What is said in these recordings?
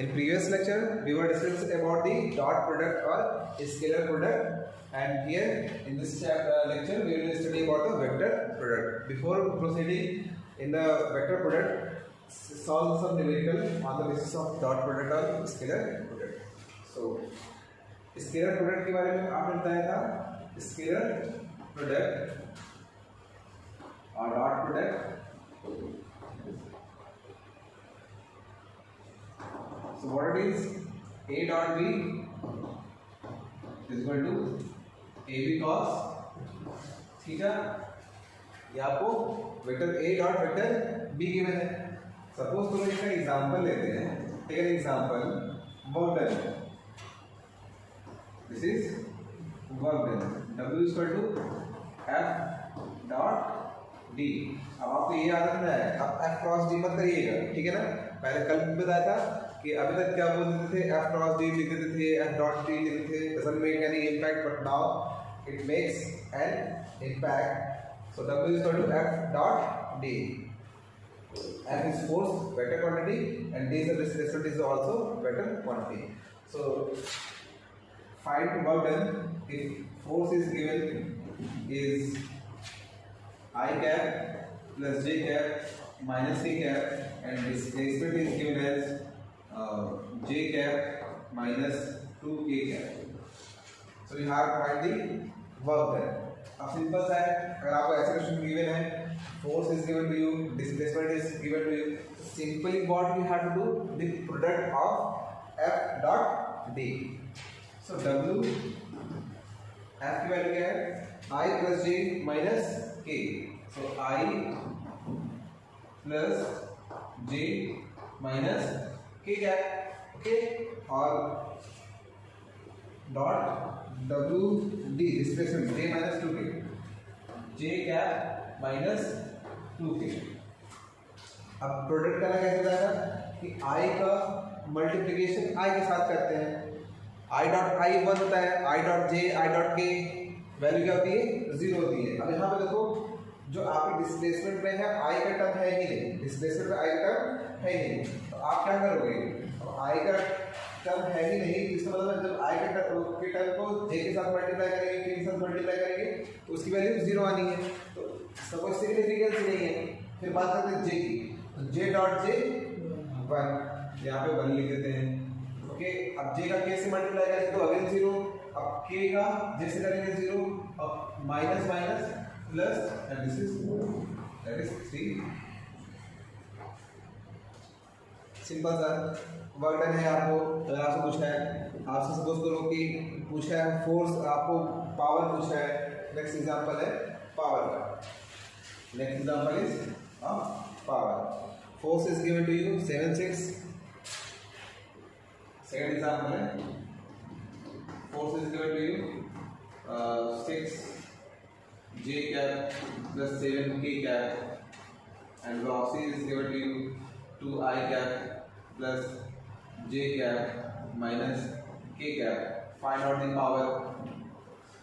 In previous lecture, we were discussing about the dot product or scalar product, and here in this lecture, we will study about the vector product. Before proceeding in the vector product, solve some numerical on the basis of dot product or scalar product. So, scalar product के बारे में आपने बताया था, scalar product or dot product. So what it is, a dot b is equal to ab cos theta. ये आपको vector a dot vector b given है. Suppose तो इसका एग्जांपल लेते हैं. Take an example work done. This is work done. w is equal to f dot d. अब आपको ये याद रखना है, अब f क्रॉस d मत करिएगा, ठीक है ना. पहले कल भी बताया था कि अभी तक क्या बोलते थे, f क्रॉस d लिख देते थे, f डॉट d लिख देते थे, doesn't make any impact, but now it makes an impact. So w is equal to f dot d. F is force, vector quantity, and d is the displacement, is also vector quantity. So find work done if force is given is I cap plus j cap minus k cap, and displacement is given as j cap minus 2k cap. So we have to find the work done. अब simple सा है, अगर आपको ऐसा question given है, force is given to you, displacement is given to you, simply what you have to do, the product of f dot d. So w f की value क्या है, I plus j minus k. So I plus j minus k cap, okay. और dot w d displacement j minus 2k, j cap minus 2k. अब product करना कैसे जाएगा कि i का मल्टीप्लिकेशन i के साथ करते हैं. i डॉट i 1 होता है, i dot j, i dot k value क्या होती है, 0 होती है. अब यहाँ पे देखो, जो आपकी डिस्प्लेसमेंट में है i का टर्म है ही नहीं, डिस्प्लेसमेंट में i का टर्म है ही नहीं, तो आप क्या करोगे, अब i का टर्म है ही नहीं, इसका मतलब जब i के टर्म को j के साथ मल्टीप्लाई करेंगे, k के साथ मल्टीप्लाई करेंगे, तो उसकी वैल्यू 0 आनी है. तो इसका कोई सिग्निफिकेंस नहीं है. फिर बात करते हैं j की, तो j डॉट j 1, यहाँ पे 1 लिख देते हैं, ओके. अब j का k से मल्टीप्लाई करेंगे तो अगेन 0, अब k का j से करेंगे 0, अब minus minus plus, and this is that is 3. Simple sir work done है. आपको अगर आपसे पूछा है, आपसे सपोज करो कि पूछा है फोर्स, आपको पावर पूछा है. नेक्स्ट एग्जांपल है पावर का. Next example is power. Force is given to you 7/6. Second example है force is given to you 6 j cap plus 7 k cap, and velocity is given to you 2 I cap plus j cap minus k cap. Find out the power.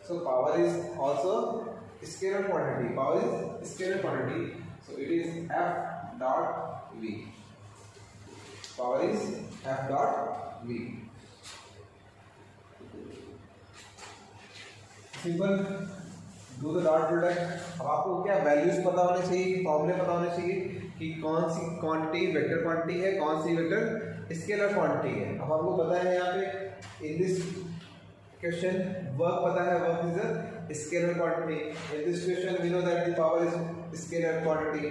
So power is also scalar quantity. Power is scalar quantity. So it is f dot v. Power is f dot v. Simple. Do the dot product. अब आपको क्या values पता होने चाहिए, फॉर्मूले पता होने चाहिए कि कौन सी क्वांटिटी वेक्टर क्वांटिटी है, कौन सी वेक्टर स्केलर क्वांटिटी है. अब आपको पता है यहाँ पे इन दिस क्वेश्चन वर्क पता है, work is a scalar quantity. In this question we know that the power is scalar quantity.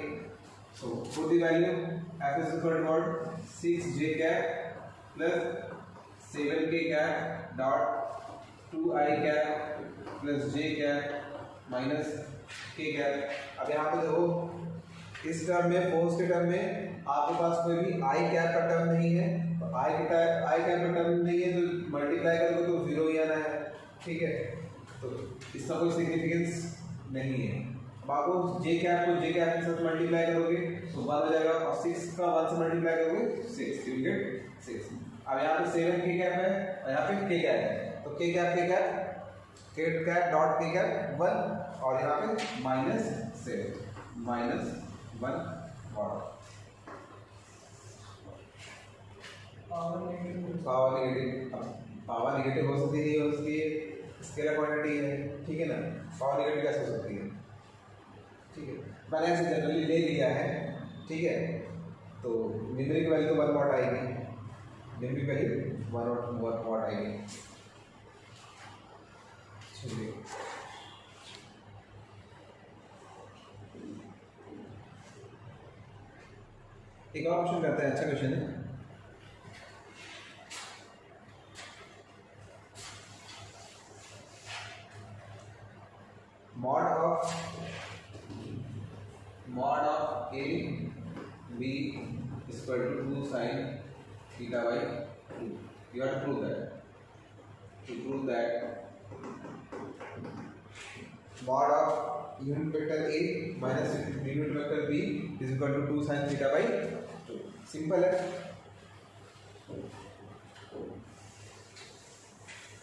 So put the value, f is equal to what, 6j cap plus 7k cap dot 2i cap plus j cap minus k cap. अब यहाँ पे देखो, इस term में, force के term में आपके पास कोई भी i कैप का टर्म नहीं है, तो i कैप का टर्म नहीं है, तो मल्टीप्लाई करोगे तो 0 ही आना है, ठीक है. तो इसका कोई सिग्निफिकेंस नहीं है. अब आपको j कैप को j कैप के साथ मल्टीप्लाई करोगे तो 1 हो जाएगा, और 6 का 1 से मल्टीप्लाई करोगे 6, यू गेट 6. अब यहाँ पे 7k कैप है और यहाँ पे k कैप है, तो k cap k cap dot k cap 1, और यहाँ पे माइनस 7 माइनस 1 और पावर नेगेटिव, पावर नेगेटिव हो सकती है, हो सकती है, स्केलर क्वांटिटी है, ठीक है ना, पावर नेगेटिव कैसे हो सकती है, ठीक है, मैंने ऐसे जनरली ले लिया है, ठीक है। तो न्यूमेरिक वैल्यू तो 1 वाट आएगी, न्यूमेरिक वैल्यू 1 वाट आएगी। चलिए एक और क्वेश्चन करते हैं, अच्छा क्वेश्चन है। mod of a b is equal to 2 sin theta by 2. You have to prove that. To prove that mod of unit vector a minus unit vector b is equal to 2 sin theta by 2. Simple है.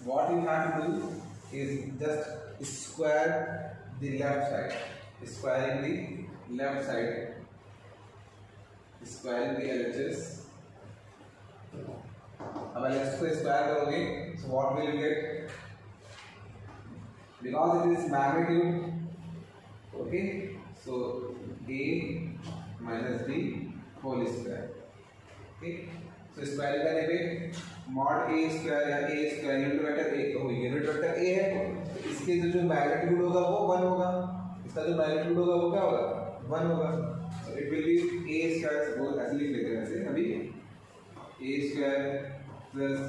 What you have to do is just square the left side. Squaring the left side. Squaring the LHS. अब LHS को square करोगे, so what will you get? Because it is magnitude, okay? So a minus b whole square. Okay? So square करने पे mod a square या a square unit vector a, तो unit vector a है, तो इसके जो magnitude होगा वो 1 होगा, इसका जो मैग्नीट्यूड होगा वो क्या होगा 1 होगा। So it will be a square, suppose ऐसे लिख लेते हैं, ऐसे अभी a square plus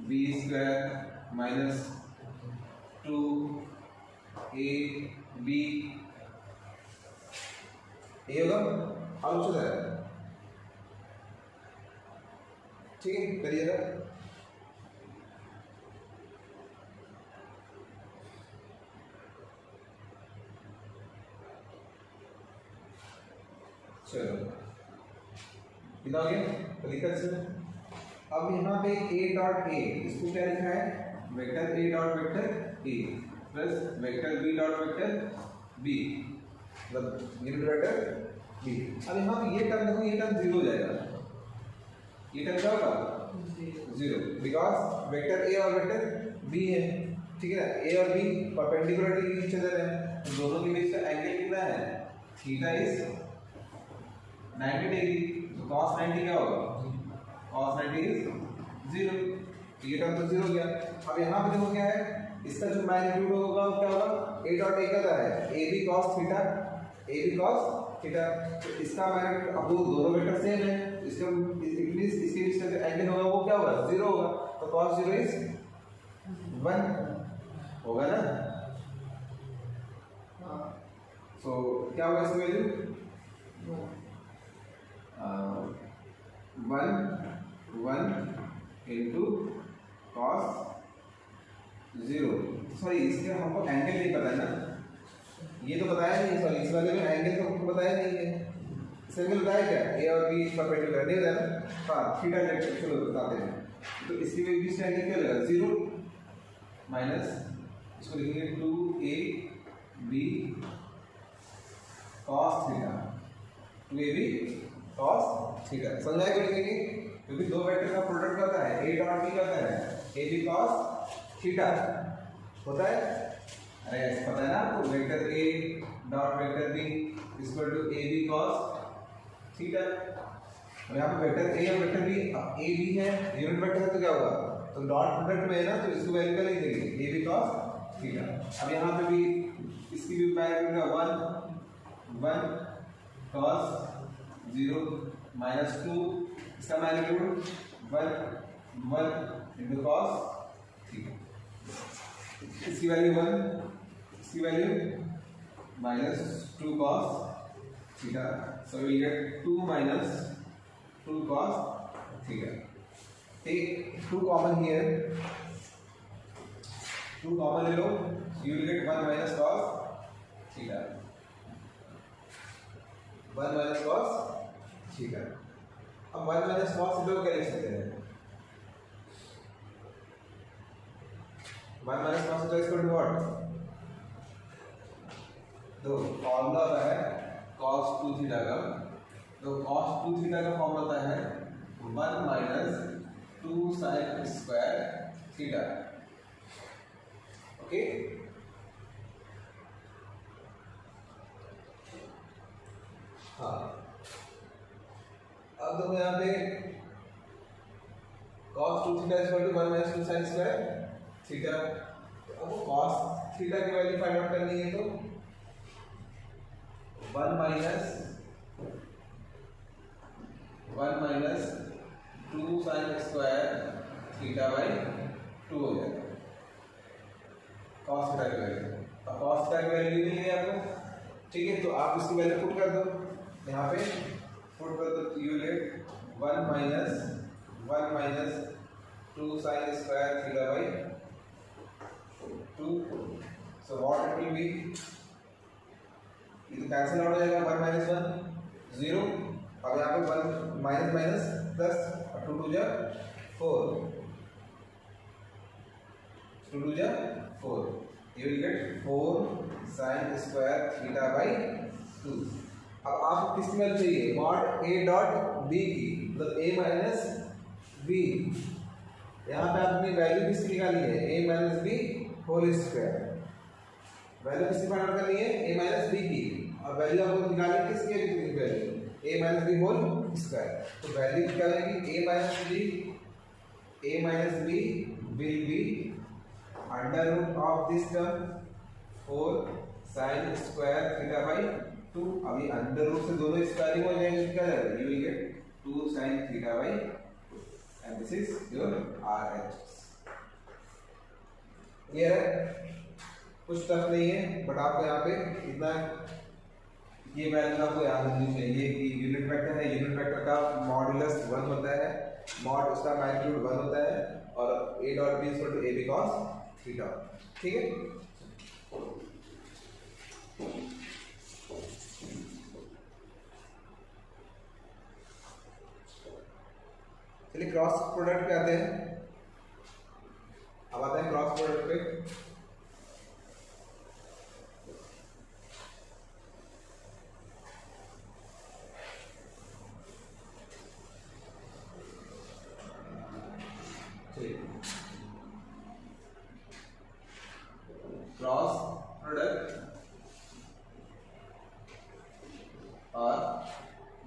b square minus 2ab ये होगा आउटपुट है, ठीक है, करिएगा। चलो इतना हो गया, तो लिखा से अब यहाँ पे a डॉट a, इसको क्या लिखा है, vector a dot vector a plus vector b dot vector b, मतलब यूनिट वेक्टर b। अब यहाँ पे ये टर्म देखो, ये टर्म 0 हो जाएगा, ये टर्म क्या होगा 0, बिकॉज वेक्टर a और वेक्टर b है, ठीक है ना, a और b perpendicular to each other है, तो दोनों के बीच का एंगल कितना है, थीटा इज 90 डिग्री, तो cos 90 क्या होगा, cos 90 इज 0, ये टर्म तो 0 हो गया। अब यहाँ पे देखो क्या है, इसका जो मैग्नीट्यूड होगा वो क्या होगा, a डॉट a का है a b cos theta, a b cos theta, तो इसका मैग्नीट्यूड, अब वो दोनों वेक्टर सेम है, इसका इसके बीच का जो एंगल होगा वो क्या होगा 0 होगा, तो cos 0 इज 1 होगा ना। सो क्या होगा इसकी वैल्यू 1 into cos 0, सॉरी इसके हमको एंगल नहीं पता है ना, ये तो बताया नहीं, सॉरी इस वाले में एंगल तो हमको बताया नहीं है, इस एंगल बताया क्या, a और b परपेंडिकुलर नहीं होता है ना, हाँ थीटा डायरेक्ट चलो बताते हैं, तो इसके बीच का एंगल क्या लगेगा 0 माइनस, इसको लिखेंगे 2ab cos theta, 2ab cos theta, समझ आया क्यों लिखेंगे, क्योंकि दो वेक्टर का प्रोडक्ट होता है a डॉट b का होता है ab cos थीटा होता है, अरे ऐसे पता है ना आपको, vector a dot vector b equal to ab cos theta. अब यहाँ पे वेक्टर a और वेक्टर b, अब a b है यूनिट वेक्टर है तो क्या होगा, तो डॉट प्रोडक्ट में है ना, तो इसको वैल्यू क्या लिख देंगे ab cos थीटा। अब यहाँ पे भी इसकी भी वैल्यू का 1 cos 0 माइनस 2, इसका मैग्नीट्यूड 1 into cos थीटा, इसकी वैल्यू 1, इसकी value minus 2 cos theta, so we get 2 minus 2 cos theta. Take 2 common here, 2 common ले लो, you will get 1 minus cos theta, 1 minus cos theta. अब 1 minus cos theta क्या लिख सकते हैं, 1 minus cos theta is equal to what, तो formula होता है cos 2 theta का, तो cos 2 थीटा का फॉर्मूला होता है 1 minus 2 sin square theta. Okay, हाँ अब देखो यहाँ पे cos 2 theta equal to 1 minus 2 sin square theta. अब cos थीटा की वैल्यू फाइंड आउट करनी है तो 1 minus 2 sin square theta by 2 हो जाएगा cos थीटा की वैल्यू। अब cos थीटा की वैल्यू मिल गई आपको, ठीक है, तो आप इसकी वैल्यू पुट कर दो यहाँ पे, पुट कर दो, you get 1 minus 2 sin square theta by 2। So what it will B, ये तो कैंसिल आउट हो जाएगा, 1 माइनस 1 0। अब यहाँ पे 1 माइनस माइनस प्लस, 2 2 जा 4, 2 2 जा 4, you will get 4 sin square theta by 2। अब आपको किसकी वैल्यू चाहिए, मॉड a डॉट b की, मतलब a माइनस b। यहाँ पे आपने वैल्यू किसकी निकाली है, a minus b whole square. Value किसकी फाइंड आउट करनी है, a माइनस b की, और वैल्यू आपको निकालनी है किसकी value, a minus b whole square. तो वैल्यू क्या आएगी, a minus b will be under root of this term 4 sin square theta by 2। अभी अंडर रूट से दोनों स्क्वायरिंग हो जाएंगे, क्या जाएगा, you will gate 2 sin theta by 2 and this is your RHS। Clear है, कुछ टफ नहीं है, बट आपको यहाँ पे इतना ये वैल्यू आपको याद रखनी चाहिए कि यूनिट वेक्टर है, यूनिट वेक्टर का मॉड्यूलस 1 होता है, मॉड उसका मैग्नीट्यूड 1 होता है, और a dot b equal to a b cos theta. ठीक है, चलिए क्रॉस प्रोडक्ट पे आते हैं। अब आते हैं क्रॉस प्रोडक्ट पे। क्रॉस प्रोडक्ट और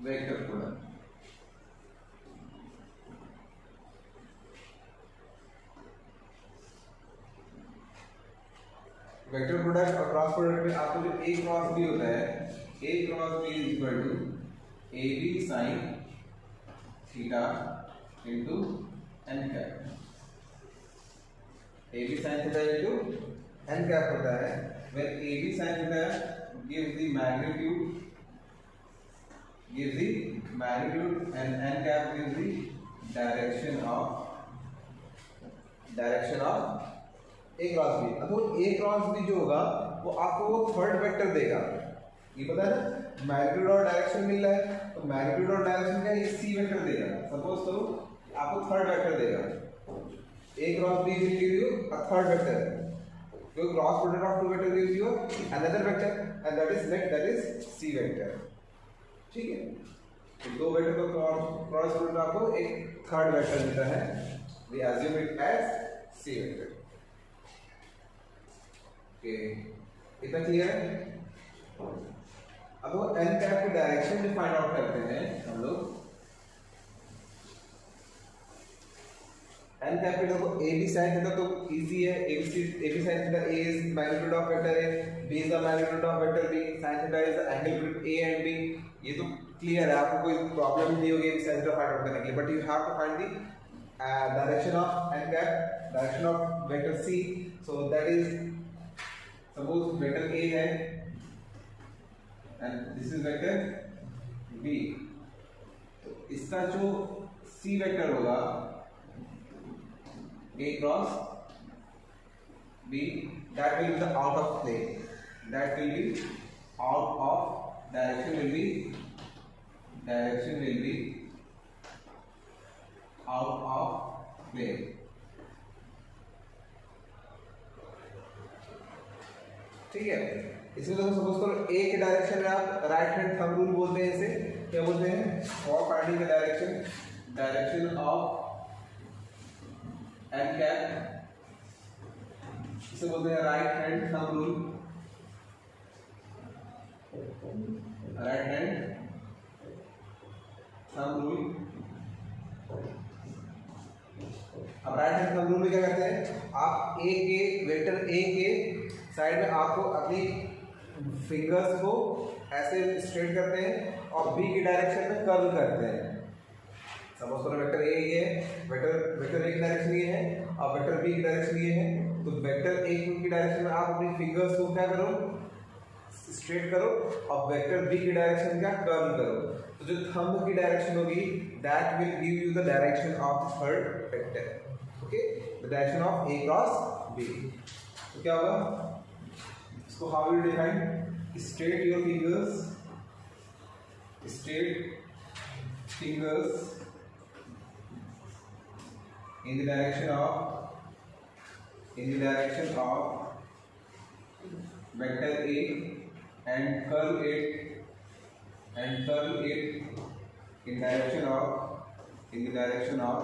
वेक्टर प्रोडक्ट। वेक्टर प्रोडक्ट और क्रॉस प्रोडक्ट में आपको जो a क्रॉस b होता है, a cross b is equal to ab sin theta into n cap. ab sin theta into n cap होता है when ab sin theta gives the magnitude and n cap gives the direction of a cross b। अब वो a cross b जो होगा वो आपको वो third vector देगा, ये पता है ना, मैग्नीट्यूड और डायरेक्शन मिल रहा है, तो मैग्नीट्यूड और डायरेक्शन क्या, ये c वेक्टर देगा। सपोज करो आपको थर्ड वेक्टर देगा, a cross b will give you a third vector, so cross product of two vector gives you another vector and that is c vector। ठीक है, तो दो वेक्टर को क्रॉस प्रोडक्ट आपको एक थर्ड वेक्टर मिलता है, we assume it as c vector। Okay, इतना क्लियर है। अब वो n कैप की डायरेक्शन जो फाइंड आउट करते हैं हम लोग, n कैप देखो a b sin थीटा तो इजी है, a b sin theta a is magnitude of vector a, b is the magnitude of vector b, sin theta is the angle between a and b। ये तो clear है, आपको कोई problem नहीं होगी sin theta find out करने के लिए, but you have to find the direction of n cap, direction of vector c। So that is, suppose vector a है and this is vector b, तो इसका जो c वेक्टर होगा a cross b, that will be the out of plane, that will be out of direction will be out of plane। ठीक है, इसमें तो suppose करो a के डायरेक्शन में आप राइट हैंड थंब रूल बोलते हैं, इसे क्या बोलते हैं, for finding the direction of N cap, इसे बोलते हैं right hand thumb rule, right hand thumb rule. अब राइट हैंड थंब रूल में क्या करते हैं, आप ए के वेक्टर ए के साइड में आपको अपनी फिंगर्स को ऐसे स्ट्रेट करते हैं और बी की डायरेक्शन में कर्ल करते हैं। सपोज करो वेक्टर ए ये है, वेक्टर ए की डायरेक्शन ये है और वेक्टर बी की डायरेक्शन ये है, तो वेक्टर ए की डायरेक्शन में आप अपनी फिंगर्स को क्या करो, स्ट्रेट करो और वेक्टर बी की डायरेक्शन क्या कर्ल करो। तो जो थंब की डायरेक्शन होगी that will give you the direction of third vector, okay, the direction of A cross B. तो क्या होगा, इसको how will define, straight your fingers, straight fingers in the direction of vector A and curl it in the direction of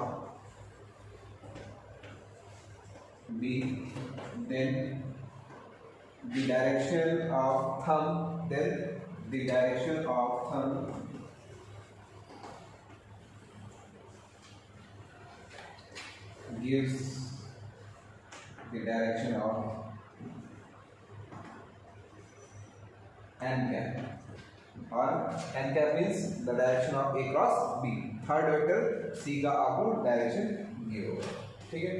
B, then the direction of thumb, gives the direction of n cap, और n cap means the direction of A cross B, third vector C का आपको direction ये होगा, ठीक है।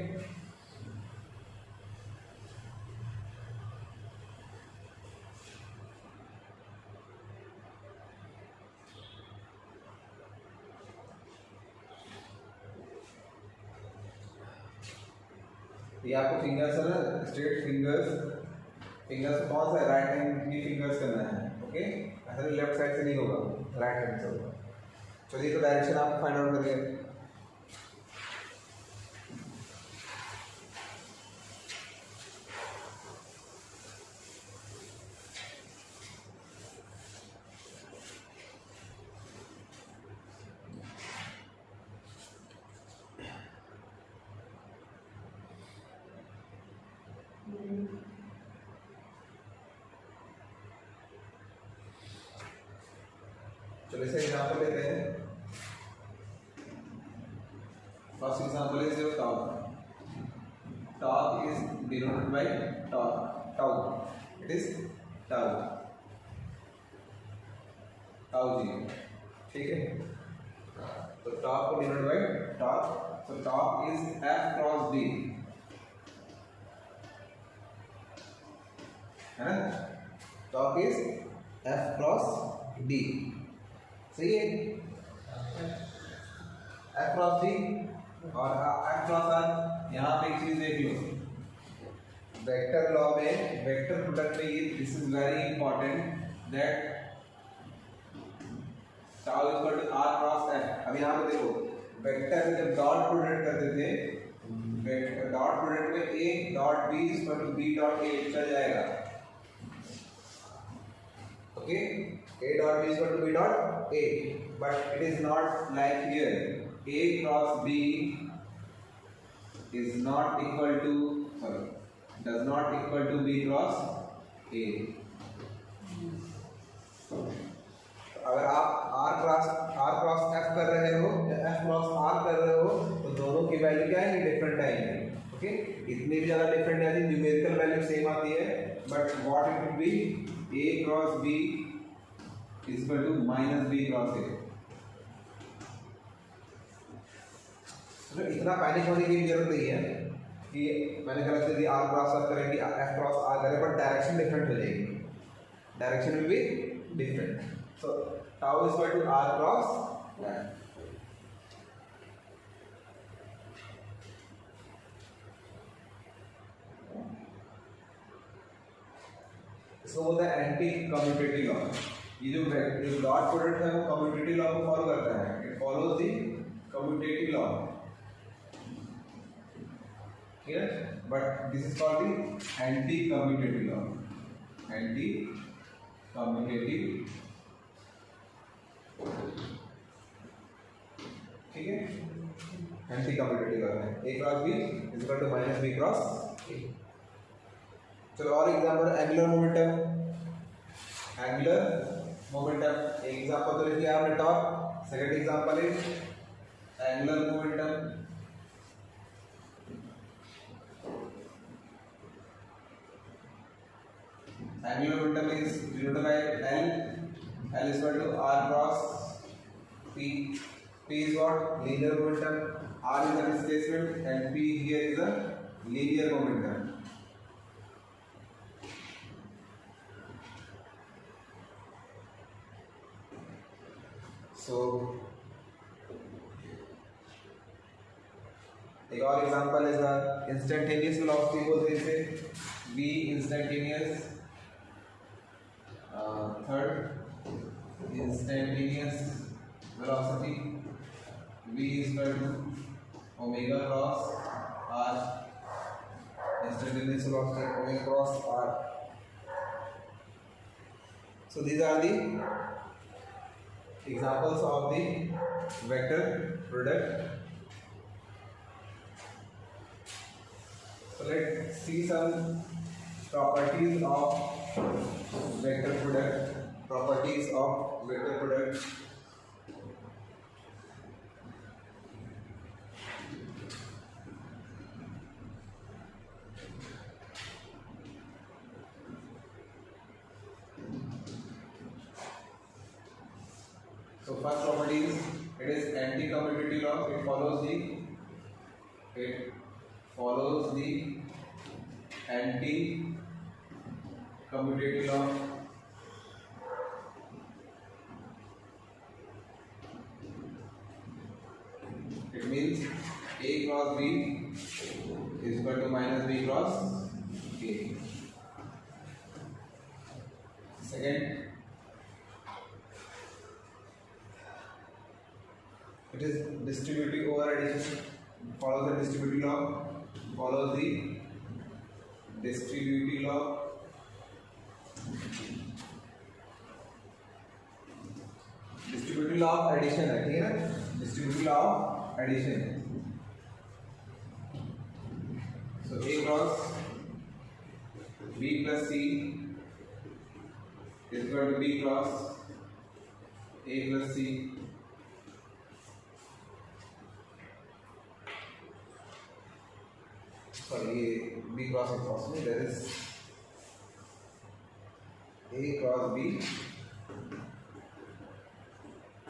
ये आपको fingers है ना, स्ट्रेट फिंगर्स कौन सा है, राइट हैंड की फिंगर्स करना है, ओके, ऐसा लेफ्ट साइड से नहीं होगा, राइट हैंड से होगा। चलिए तो डायरेक्शन आप फाइंड आउट करिए। चलो इसे एग्जांपल लेते हैं। First example is your torque. Torque is denoted by tau, it is tau जी, ठीक है। तो टॉर्क को denoted by torque, so torque is F cross D, है ना, torque is F cross D, सही है, F क्रॉस D और F क्रॉस R। यहाँ पे एक चीज देख लो, वेक्टर लॉ में, वेक्टर प्रोडक्ट में ये this is very important that tau equal to R cross F। अब यहाँ पे देखो, वेक्टर जब डॉट प्रोडक्ट करते थे, डॉट प्रोडक्ट में A dot B equal to B dot A चल जाएगा, okay, A dot B is equal to B dot A, but it is not like here. A cross B is not equal to, sorry, does not equal to B cross A. अगर आप R cross F कर रहे हो या F cross R कर रहे हो तो दोनों की वैल्यू क्या है, डिफरेंट आएंगे, ओके, इतनी भी ज़्यादा डिफरेंट नहीं आती, न्यूमेरिकल वैल्यू सेम आती है, but what it will B, A cross B is equal to minus B cross A। तो इतना पैनिक होने की जरूरत नहीं है कि मैंने गलत कर दिया, R क्रॉस R करें कि F क्रॉस R करें, पर डायरेक्शन डिफरेंट हो जाएगी, direction will be different. So tau is equal to R cross F। इसको बोलते हैं एंटी कम्यूटेटिव लॉ। ये जो डॉट प्रोडक्ट है वो कम्यूटेटिव लॉ को फॉलो करता है, it follows the commutative law, clear, but this is called the anti commutative law, anti commutative, ठीक है। एंटी कम्यूटेटिव करना है, A cross B is equal to minus B cross A. चलो और example, angular momentum, एक example तो लिख लिया आपने torque. Second example is angular momentum. Angular momentum is denoted by L. L is equal to R cross P. P is what? Linear momentum. R is the displacement and P here is the linear momentum. So एक और example is the instantaneous velocity बोलते हैं इसे, V instantaneous. Third, instantaneous velocity, V is equal to omega cross R. Instantaneous velocity omega cross R. So these are the examples of the vector product. So let's see some properties of vector product. Properties of vector product. So first property is, it is anti-commutative law. It follows the anti-commutative law. It means A cross B is equal to minus B cross A. Second, it is distributive over addition. Follows the distributive law. Follows the distributive law. Distributive law of addition है, ठीक है ना? Distributive law of addition. So A cross B plus C is equal to B cross A plus C. Sorry, B cross A cross में there is A cross B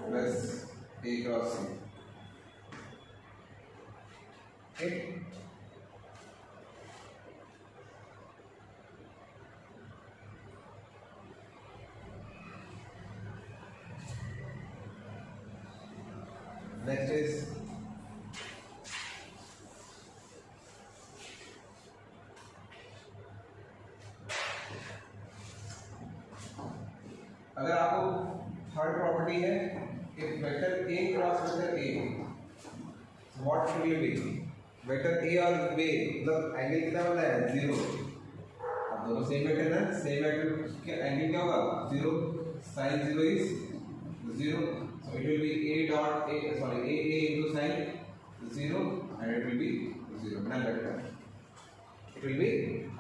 plus A cross C. Okay. Next is अगर आपको third property है if vector A cross vector A, so what should it be? Vector A और B मतलब angle कितना बना है? 0. अब दोनों सेम वेक्टर है, सेम वेक्टर के एंगल क्या होगा? 0. sin 0 is 0. So it will be A dot A, sorry, A into sin 0 and it will be 0. Null vector. It will be,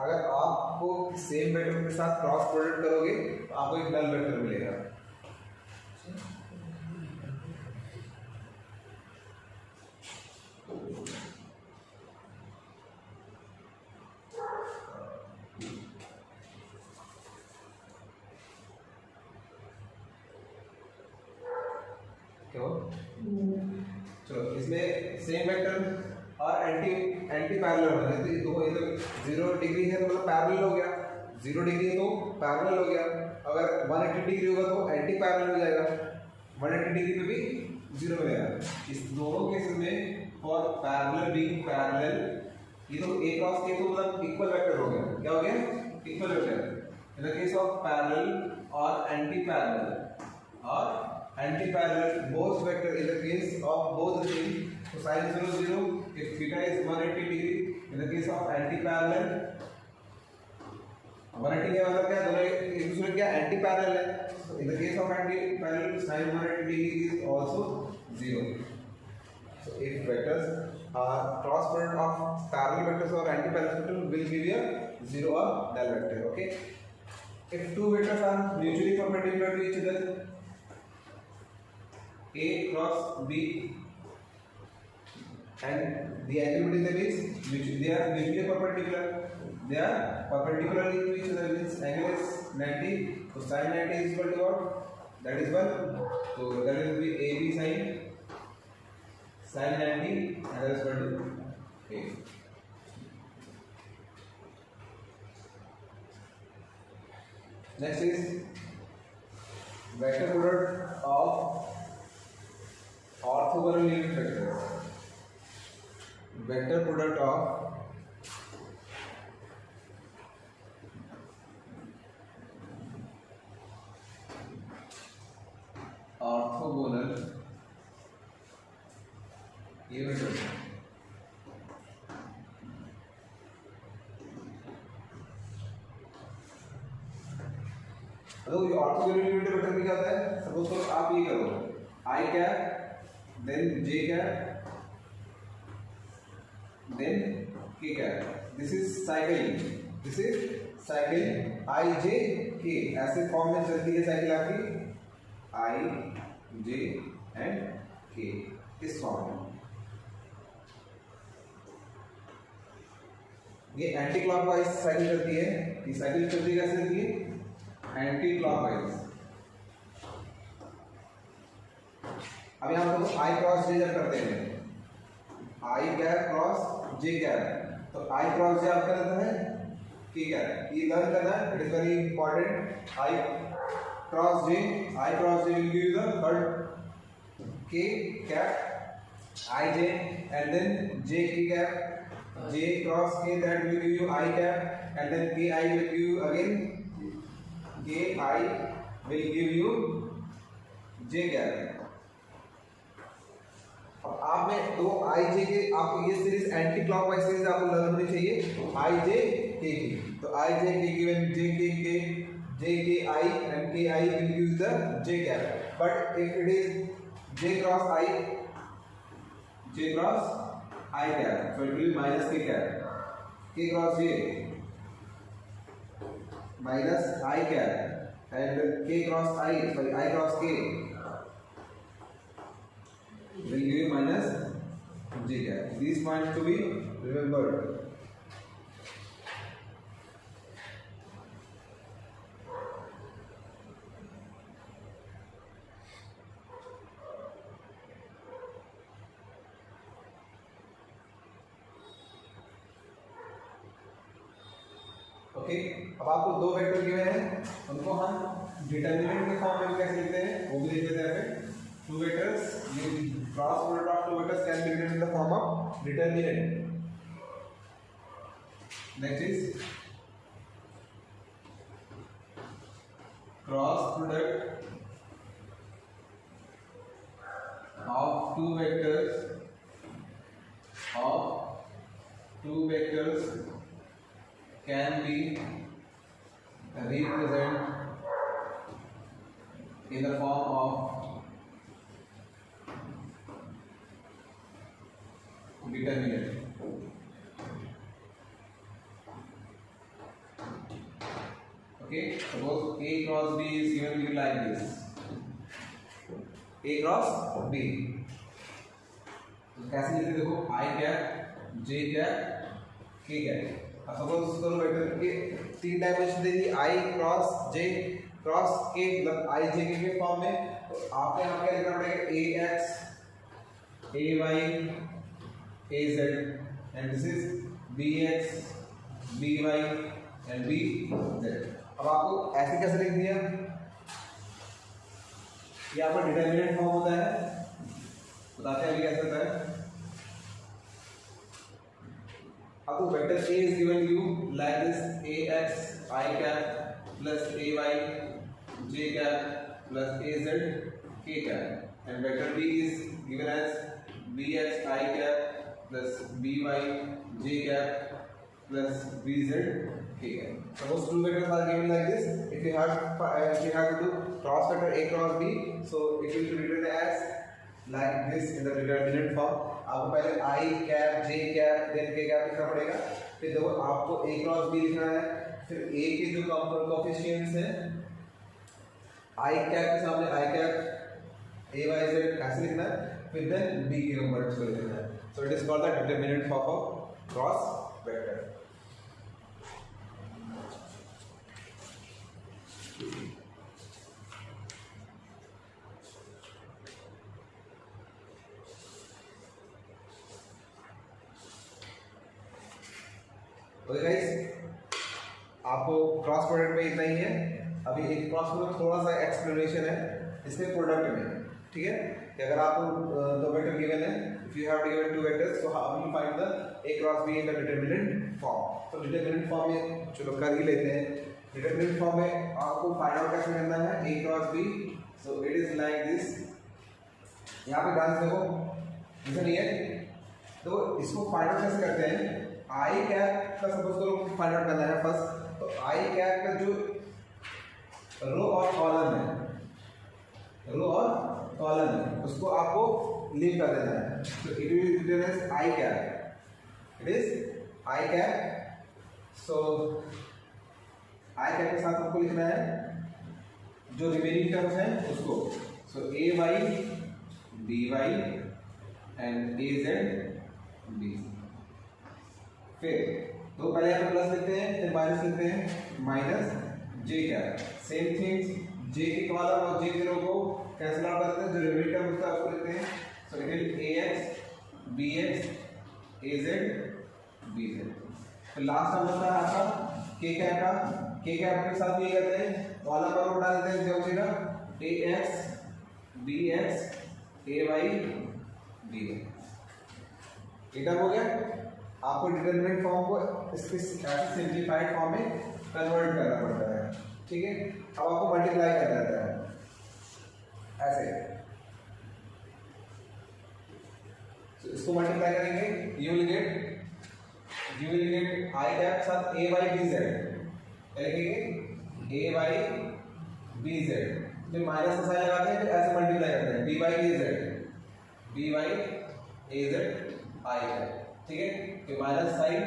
अगर आपको सेम वेक्टर के साथ क्रॉस प्रोडक्ट करोगे तो आपको एक नल वेक्टर मिलेगा. चलो इसमें सेम वेक्टर और एंटी पैरेलल होना है, तो ये तो 0 डिग्री है तो मतलब पैरेलल हो गया, 0 डिग्री है तो पैरेलल हो गया. अगर 180 डिग्री होगा तो एंटी पैरेलल हो जाएगा, 180 डिग्री पे भी 0 मिलेगा. इस दोनों केस में फॉर पैरेलल बीइंग पैरेलल, ये तो A क्रॉस के तो मतलब इक्वल वेक्टर हो गया. क्या हो गया? Equal vector. In the case of parallel और anti parallel both vector in the case of both the thing, so sin 0 0 if theta is 180 degree. In the case of anti parallel 180 का मतलब क्या? दोनों एक दूसरे क्या एंटी पैरेलल है. So in the case of anti parallel sin 180 degree is also 0. So if vectors cross product of parallel vectors or anti-parallel vector will give you a 0 or null vector. Okay, if two vectors are mutually perpendicular to each other, A cross B, and the angle between them is they are mutually perpendicular. They are perpendicularly to each other, means angle is 90. So sin 90 is equal to what? That is 1. So that will be AB sin 90, and that is equal to A. Next is vector product of orthogonal unit vectors. Vector product of orthogonal unit vector. तो ये orthogonal unit vector में क्या होता है? Suppose करो आप ये करो i cap then j cap then k cap. This is cycle i j k. ऐसे फॉर्म में चलती है साइकिल आपकी i j एंड k इस फॉर्म में. ये एंटी क्लॉकवाइज साइकिल चलती है. ये साइकिल चलती है कैसे चलती है? Anti clockwise. अब यहां पर i क्रॉस j जब करते हैं, i cap cross j cap, तो i क्रॉस j आपका रहता है k कैप. ये लर्न करना है, it is very important. i cross j will give you the third k cap I j, and then j k cap, j cross k, that will give you I cap, and then k I will give you again k I will give you j cap. अब आप में दो आई जे के, आपको ये series anti clockwise series आपको learn होनी चाहिए आई जे के की. तो आई जे के गिवन जे के आई एंड के I will use the J cap. But if it is J cross I cap, so it will be minus k cap. K cross j minus I cap, and k cross I cross k will give you minus j cap. These points to be remembered. Okay, अब आपको दो vector given है, उनको हम determinant के form में कैसे लिखते हैं वो भी देख लेते हैं. टू वेक्टर्स, ये cross product of two vectors can be written in the form of determinant. Next is cross product of two vectors can be represented in the form of determinant. Okay, suppose A cross B is given to you like this. A cross B. तो कैसे लिखते देखो, I cap, J cap, K cap. Suppose करो vector के तीन dimension they the, i cross j cross k, मतलब i j के form में. तो आपको यहाँ क्या लिखना पड़ेगा? ax ay az, and this is bx by and bz. अब आपको ऐसे कैसे लिख दिया? ये आपका डिटरमिनेंट फॉर्म होता है. बताते हैं अभी कैसे होता है. आपको vector A is given you like this, ax I cap plus ay j cap plus az k cap, and vector B is given as bx I cap plus by j cap plus bz k cap. Suppose two vectors are given like this. If you have to do cross vector A cross B, so it will be written as like this in the determinant form. आपको पहले आई cap जे cap then के cap लिखना पड़ेगा। फिर देखो आपको ए cross B लिखना है, फिर ए के जो कोएफिशिएंट्स हैं आई कैप के सामने आई कैप ए वाई जेड ऐसे लिखना है, फिर देन बी के कंपोनेंट्स को लिखना है। सो it is called the determinant form of cross vector. Okay guys, आपको क्रॉस प्रोडक्ट में इतना ही है। अभी एक क्रॉस प्रोडक्ट थोड़ा सा एक्सप्लेनेशन है इसमें प्रोडक्ट में, ठीक है। कि अगर आपको दो वेक्टर गिवन है, if you have given two vectors, so how will find the A cross be in the determinant form. तो डिटरमिनेंट फॉर्म में चलो कर ही लेते हैं। डिटरमिनेंट फॉर्म में आपको फाइंड आउट कैसे करना है A cross B. So it is like this. यहाँ पे ध्यान से देखो, ऐसा नहीं है। तो इसको फाइंड आउट कैसे करते हैं, आई कैप का सपोज करो फाइंड आउट करना है फर्स्ट। तो आई कैप का जो रो और कॉलम है, रो और कॉलम है, उसको आपको लीव कर देना है। तो it will be written as I cap, it is I cap. So I cap के साथ आपको लिखना है जो रिमेनिंग टर्म्स हैं उसको। So A Y B Y and A Z B. फिर तो पहले यहाँ पे प्लस लिखते हैं, फिर माइनस लिखते हैं, माइनस जे कैप। सेम थिंग, जे के कॉलम और जे के रो को कैंसिल आउट करते हैं, जो रिमेनिंग टर्म उसका आपको लिखते हैं। So it will A X B X A Z B Z. फिर लास्ट टर्म होता है आपका के कैप का। के कैप के साथ ये करते हैं, कॉलम पर रो डाल देते हैं, जो बचेगा ए X B X A Y B Y. Term हो गया। आपको डिटरमिनेंट फॉर्म को इसके ऐसे सिंप्लीफाइड फॉर्म में कन्वर्ट करना पड़ता है, ठीक है। अब आपको मल्टीप्लाई करना रहता है ऐसे। तो इसको मल्टीप्लाई करेंगे, you will get I cap साथ ए वाई बी जेड, लिखेंगे ए वाई बी जेड। फिर माइनस का साइन लगाते हैं, फिर ऐसे मल्टीप्लाई करते हैं, B Y A Z B Y A Z I cap, ठीक है। तो माइनस साइन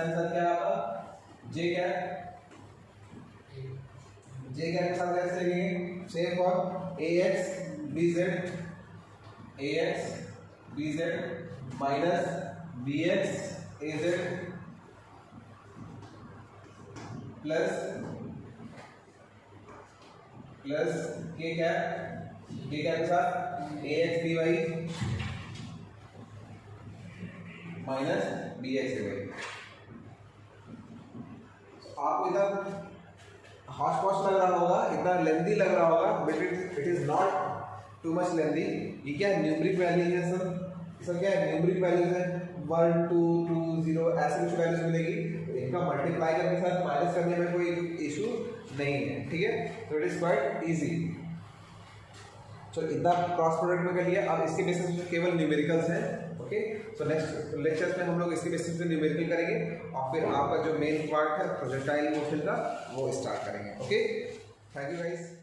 साथ क्या है आपका जे कैप। जे कैप के साथ कैसे लिखेंगे, same for A X B Z minus B X A Z plus K cap के साथ A X B Y minus B X A Y. आपको इतना हॉच पॉच लग रहा होगा, इतना लेंथी लग रहा होगा, but it is not too much lengthy. ये क्या है, न्यूमरिक वैल्यू है सर क्या है, न्यूमरिक वैल्यूज है 1 2 2 0 ऐसे कुछ वैल्यूज मिलेगी। इनका मल्टीप्लाई करने के साथ माइनस करने में कोई इशू नहीं है, ठीक है। तो इट इज क्वाइट इजी। तो इतना क्रॉस प्रोडक्ट में कर लिया। अब इसके बेसिस पे केवल न्यूमेरिकल्स हैं, ओके। सो नेक्स्ट लेक्चर्स में हम लोग इसके बेसिस पे न्यूमेरिकल करेंगे और फिर आपका जो मेन पार्ट है प्रोजेक्टाइल मोशन का वो स्टार्ट करेंगे, ओके। Thank you guys.